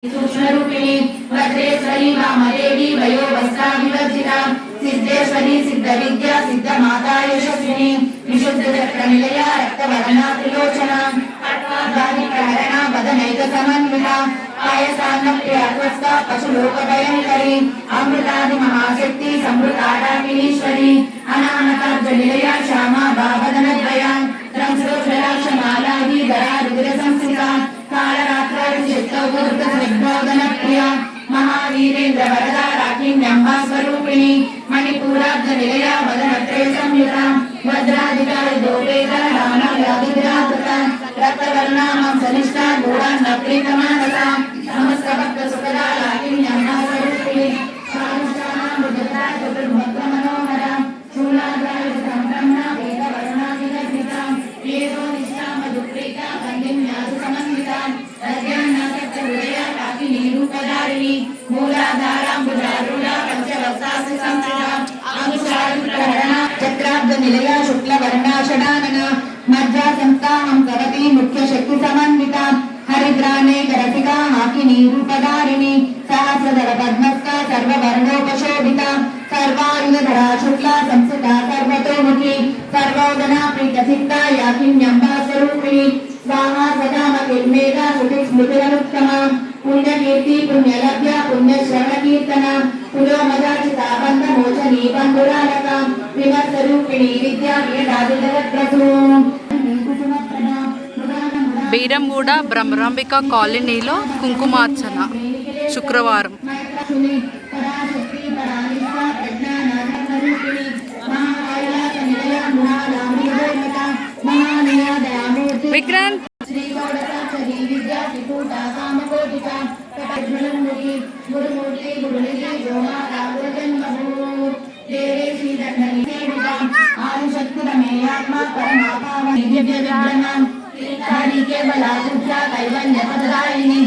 सूक्ष्मरूपिणी वज्रेश्वरी वामदेवी वयोवस्ता विवर्जिता सिद्धेश्वरी सिद्धविद्या सिद्धमाता यशस्विनी विशुद्धचक्रनिलया रक्तवर्णा त्रिलोचना खट्वादादिकारणा वदनैक समन्विता पायसान्नप्रियात्वस्ता पशुलोकभयङ्करी अमृतादि महाशक्ति समृताडाकिनीश्वरी अनामताब्जनिलया श्यामा भावदनद्वया त्रंसोक्षराक्षमालादि दरा रुद्रसंस्थिता महावीरेन्द्र वरदा राकिण्यम्बा स्वरूपिणी मणिपूराब्ज निलया वदनत्रय संयुता वज्राधिका दोपेता रामनादिग्राहता रक्तवर्णा मांसनिष्ठा गूढान्नप्रीतमानसा समस्त भक्त सुखदा राकिण्यम्बा स्वरूपिणी सानुष्ठाना मृगता चतुर्भद्र मनोहरा शूलाग्राय संक्रमणा वेदवर्णादिगर्भिता येदो निष्ठा मधुप्रीता वन्दिन्यासु समन्विता रूपधारिणी मूलाधाराम्बुजारूढा पंचवक्सासु संस्थिता अनुसारप्रहरणा चक्राब्ज निलया शुक्लवर्णा षडानना मज्जा संस्थाहं कवती मुख्य शक्ति समन्विता हरिद्राने करसिका हाकिनी रूपधारिणी सहस्रधर पद्मस्था सर्ववर्णोपशोभिता सर्वायुधधरा शुक्ला संस्थिता सर्वतोमुखी सर्वोदना प्रीतसिक्ता याकिन्यम्बा स्वरूपिणी स्वाहा सदामकिर्मेधा श्रुतिस्मृतिरनुत्तमा पुण्यकीर्ति पुण्यलभ्य पुण्यश्रवणकीर्तना पुलोमदाचिता बन्धमोचनी बन्धुरालका विमर्शरूपिणी विद्या वेदादिजगत्प्रसू బీరంగూడ బ్రహ్మరాంబిక కాలనీలో కుంకుమార్చన శుక్రవారం. విక్రాంత్ కేవల కైవల్య పదదాయిని